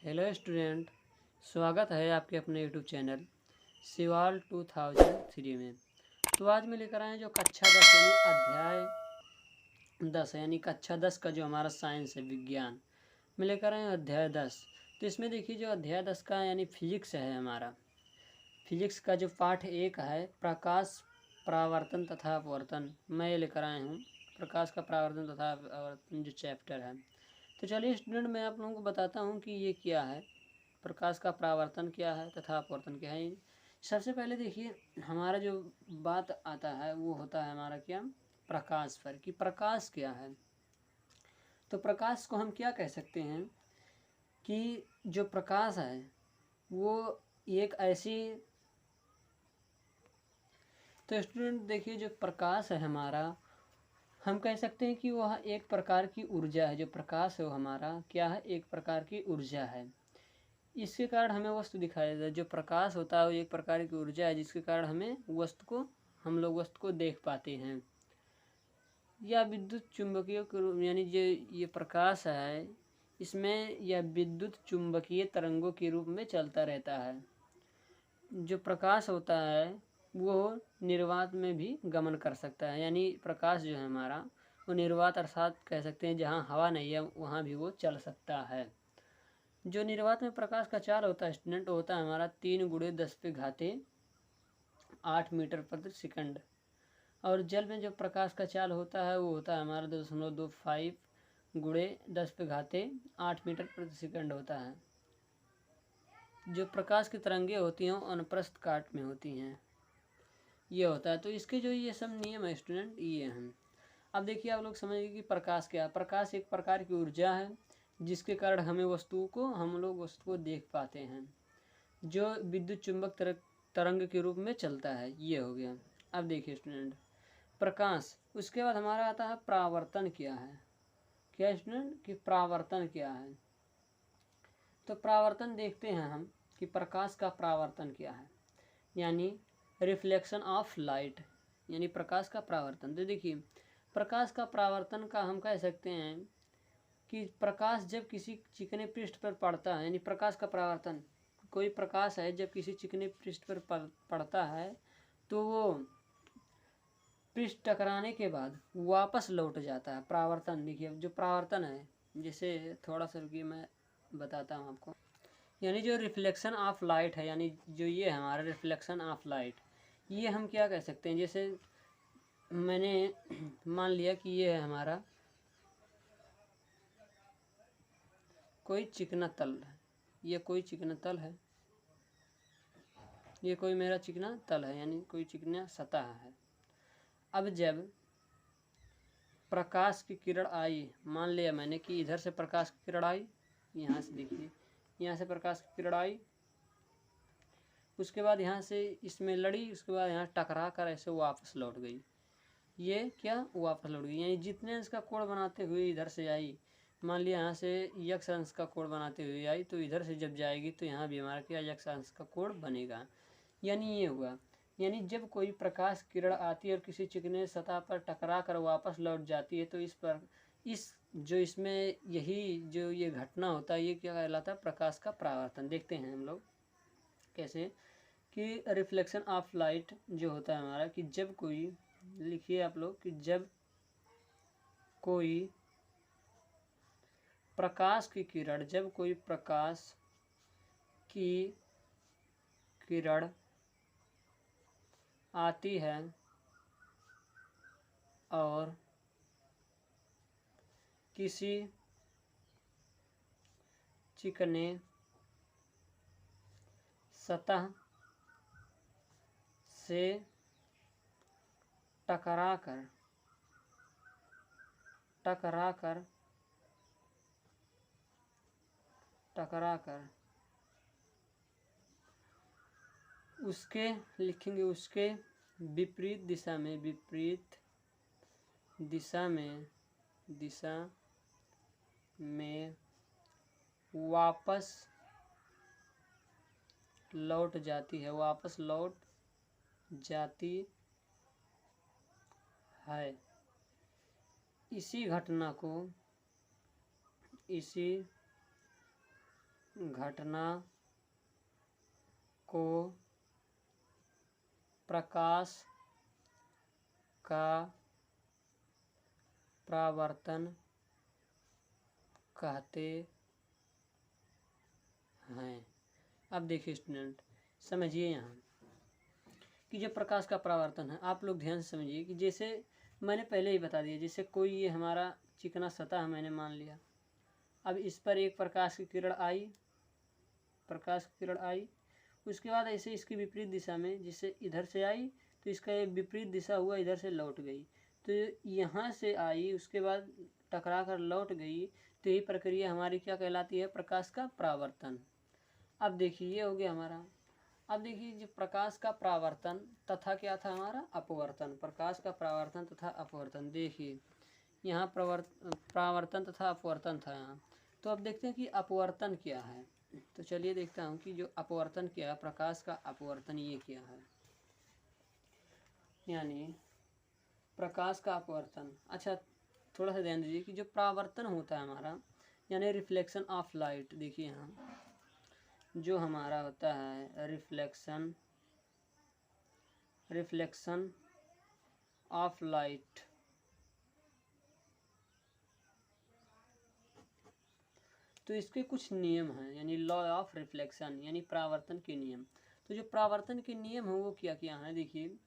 Hello student, स्वागत है आपके अपने यूट्यूब चैनल शिवाल 2003 में। तो आज मैं लेकर आए हैं जो कक्षा 10 यानी अध्याय 10 यानी कक्षा 10 का जो हमारा साइंस है, विज्ञान में लेकर आए हैं अध्याय 10। तो इसमें देखिए जो अध्याय 10 का यानी फिजिक्स है, हमारा फिजिक्स का जो पाठ 1 है, प्रकाश परावर्तन तथा अपवर्तन, मैं ये लेकर आया हूँ। प्रकाश का परावर्तन तथा अपवर्तन जो चैप्टर है। तो चलिए स्टूडेंट, मैं आप लोगों को बताता हूँ कि ये क्या है, प्रकाश का परावर्तन क्या है तथा अपवर्तन क्या है। सबसे पहले देखिए, हमारा जो बात आता है वो होता है हमारा क्या, प्रकाश पर, कि प्रकाश क्या है। तो प्रकाश को हम क्या कह सकते हैं कि जो प्रकाश है वो एक ऐसी, तो स्टूडेंट देखिए जो प्रकाश है हमारा, हम कह सकते हैं कि वह एक प्रकार की ऊर्जा है। जो प्रकाश है वो हमारा क्या है, एक प्रकार की ऊर्जा है। इसके कारण हमें वस्तु दिखाई देता है। जो प्रकाश होता है वो एक प्रकार की ऊर्जा है, जिसके कारण हम लोग वस्तु को देख पाते हैं। या विद्युत चुंबकीय के रूप, यानी जो ये प्रकाश है इसमें यह विद्युत चुंबकीय तरंगों के रूप में चलता रहता है। जो प्रकाश होता है वो निर्वात में भी गमन कर सकता है, यानी प्रकाश जो है हमारा वो निर्वात अर्थात कह सकते हैं जहाँ हवा नहीं है वहाँ भी वो चल सकता है। जो निर्वात में प्रकाश का चाल होता है स्टूडेंट, होता है हमारा 3 × 10⁸ मीटर प्रति सेकंड। और जल में जो प्रकाश का चाल होता है वो होता है हमारा 2.25 × 10⁸ मीटर प्रति सेकंड होता है। जो प्रकाश की तरंगे होती हैं वो अनुप्रस्थ काट में होती हैं, ये होता है। तो इसके जो ये सब नियम है स्टूडेंट, ये हैं। अब देखिए आप लोग समझिए कि प्रकाश क्या है। प्रकाश एक प्रकार की ऊर्जा है जिसके कारण हम लोग वस्तु को देख पाते हैं, जो विद्युत चुंबक तरंग के रूप में चलता है। ये हो गया। अब देखिए स्टूडेंट, प्रकाश, उसके बाद हमारा आता है परावर्तन क्या है। क्या स्टूडेंट, कि परावर्तन क्या है। तो परावर्तन देखते हैं हम कि प्रकाश का परावर्तन क्या है, यानी रिफ्लेक्शन ऑफ लाइट, यानी प्रकाश का परावर्तन। तो देखिए प्रकाश का परावर्तन का हम कह सकते हैं कि प्रकाश जब किसी चिकने पृष्ठ पर पड़ता है, यानी प्रकाश का परावर्तन, कोई प्रकाश है जब किसी चिकने पृष्ठ पर पड़ता है तो वो पृष्ठ टकराने के बाद वापस लौट जाता है। परावर्तन देखिए, जो परावर्तन है, जैसे थोड़ा सा रुकिए मैं बताता हूँ आपको। यानी जो रिफ्लेक्शन ऑफ लाइट है, यानी जो ये है हमारा रिफ्लेक्शन ऑफ लाइट, ये हम क्या कह सकते हैं। जैसे मैंने मान लिया कि ये है हमारा कोई चिकना तल है, ये कोई चिकना तल है, ये कोई मेरा चिकना तल है, यानी कोई चिकना सतह है। अब जब प्रकाश की किरण आई, मान लिया मैंने कि इधर से प्रकाश की किरण आई, यहाँ से देखिए, यहाँ से प्रकाश की किरण आई, उसके बाद यहाँ से इसमें लड़ी, उसके बाद यहाँ टकरा कर ऐसे वापस लौट गई। ये क्या, वापस लौट गई, यानी जितने अंश का कोण बनाते हुए इधर से आई, मान लिया यहाँ से यक्ष अंश का कोण बनाते हुए आई, तो इधर से जब जाएगी तो यहाँ भी हमारा क्या, यक्ष अंश का कोण बनेगा। यानी ये हुआ, यानी जब कोई प्रकाश किरण आती है और किसी चिकने सतह पर टकरा कर वापस लौट जाती है, तो इसमें यही जो ये घटना होता है, ये क्या कहलाता है, प्रकाश का परावर्तन। देखते हैं हम लोग कैसे, कि रिफ्लेक्शन ऑफ लाइट जो होता है हमारा, कि जब कोई, लिखिए आप लोग, कि जब कोई प्रकाश की किरण, जब कोई प्रकाश की किरण आती है और किसी चिकने सतह से टकराकर उसके, लिखेंगे उसके विपरीत दिशा में वापस लौट जाती है। इसी घटना को घटना को प्रकाश का परावर्तन कहते हैं। अब देखिए स्टूडेंट, समझिए यहाँ कि जो प्रकाश का परावर्तन है, आप लोग ध्यान से समझिए कि जैसे मैंने पहले ही बता दिया, जैसे कोई ये हमारा चिकना सतह है मैंने मान लिया, अब इस पर एक प्रकाश की किरण आई, उसके बाद ऐसे इसकी विपरीत दिशा में, जिससे इधर से आई तो इसका एक विपरीत दिशा हुआ, इधर से लौट गई, तो यहाँ से आई उसके बाद टकरा कर लौट गई, तो यही प्रक्रिया हमारी क्या कहलाती है? प्रकाश का परावर्तन। अब देखिए ये हो गया हमारा। अब देखिए जो प्रकाश का परावर्तन तथा क्या था हमारा? अपवर्तन। प्रकाश का परावर्तन तथा अपवर्तन, देखिए यहाँ परावर्तन तथा अपवर्तन था यहाँ। तो अब देखते हैं कि अपवर्तन क्या है। तो चलिए देखता हूँ कि जो अपवर्तन क्या है, प्रकाश का अपवर्तन ये क्या है। यानी प्रकाश का अपवर्तन, अच्छा थोड़ा सा ध्यान दीजिए कि जो परावर्तन होता है हमारा, यानी रिफ्लेक्शन ऑफ लाइट, देखिए यहाँ जो हमारा होता है रिफ्लेक्शन ऑफ लाइट, तो इसके कुछ नियम हैं, यानी लॉ ऑफ रिफ्लेक्शन, यानी परावर्तन के नियम। तो जो परावर्तन के नियम हैं वो क्या क्या हैं? देखिए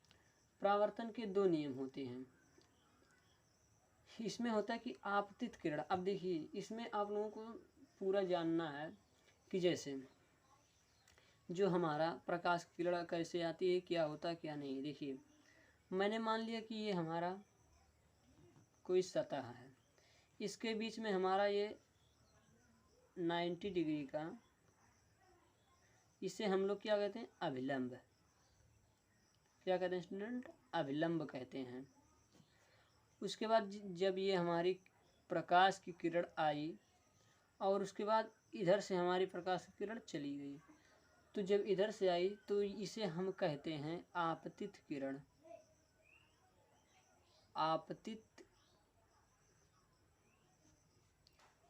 परावर्तन के दो नियम होते हैं। इसमें होता है कि आपतित किरण। अब देखिए इसमें आप लोगों को पूरा जानना है कि जैसे जो हमारा प्रकाश की किरण कैसे आती है, क्या होता है क्या नहीं। देखिए मैंने मान लिया कि ये हमारा कोई सतह है, इसके बीच में हमारा ये 90 डिग्री का, इसे हम लोग क्या कहते हैं? अभिलंब। क्या कहते हैं स्टूडेंट? अभिलंब कहते हैं। उसके बाद जब ये हमारी प्रकाश की किरण आई और उसके बाद इधर से हमारी प्रकाश की किरण चली गई, तो जब इधर से आई तो इसे हम कहते हैं आपतित किरण।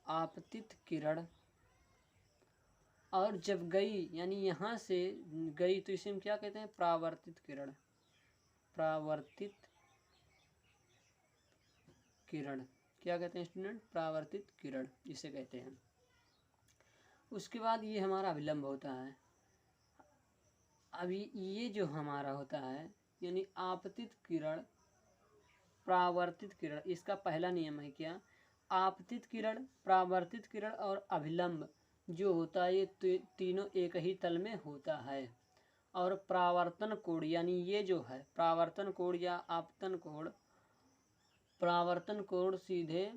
आपतित किरण। और जब गई यानी यहाँ से गई तो इसे हम क्या कहते हैं? परावर्तित किरण। क्या कहते हैं स्टूडेंट? परावर्तित किरण इसे कहते हैं। उसके बाद ये हमारा अभिलंब होता है। अभी ये जो हमारा होता है यानी आपतित किरण, परावर्तित किरण, इसका पहला नियम है क्या? आपतित किरण, परावर्तित किरण और अभिलंब जो होता है ये तीनों एक ही तल में होता है। और परावर्तन कोण यानी ये जो है परावर्तन कोण या आपतन कोण, परावर्तन कोण सीधे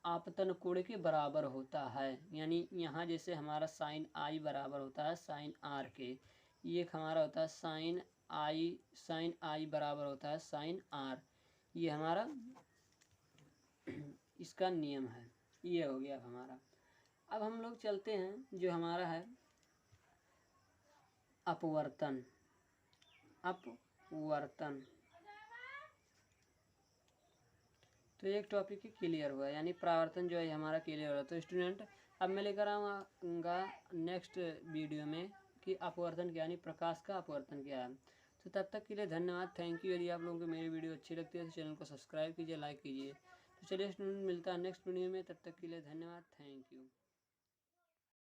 आपतन कोण के बराबर होता है। यानी यहाँ जैसे हमारा साइन आई बराबर होता है साइन आर के, ये हमारा होता है साइन आई बराबर होता है साइन आर, ये हमारा इसका नियम है। ये हो गया हमारा। अब हम लोग चलते हैं जो हमारा है अपवर्तन। तो एक टॉपिक ही क्लियर हुआ, यानी परावर्तन जो है हमारा क्लियर हुआ। तो स्टूडेंट अब मैं लेकर आऊँगा नेक्स्ट वीडियो में कि अपवर्तन क्या, यानी प्रकाश का अपवर्तन क्या है। तो तब तक के लिए धन्यवाद, थैंक यू। यदि आप लोगों को मेरी वीडियो अच्छी लगती है तो चैनल को सब्सक्राइब कीजिए, लाइक कीजिए। तो चलिए स्टूडेंट मिलता है नेक्स्ट वीडियो में, तब तक के लिए धन्यवाद, थैंक यू।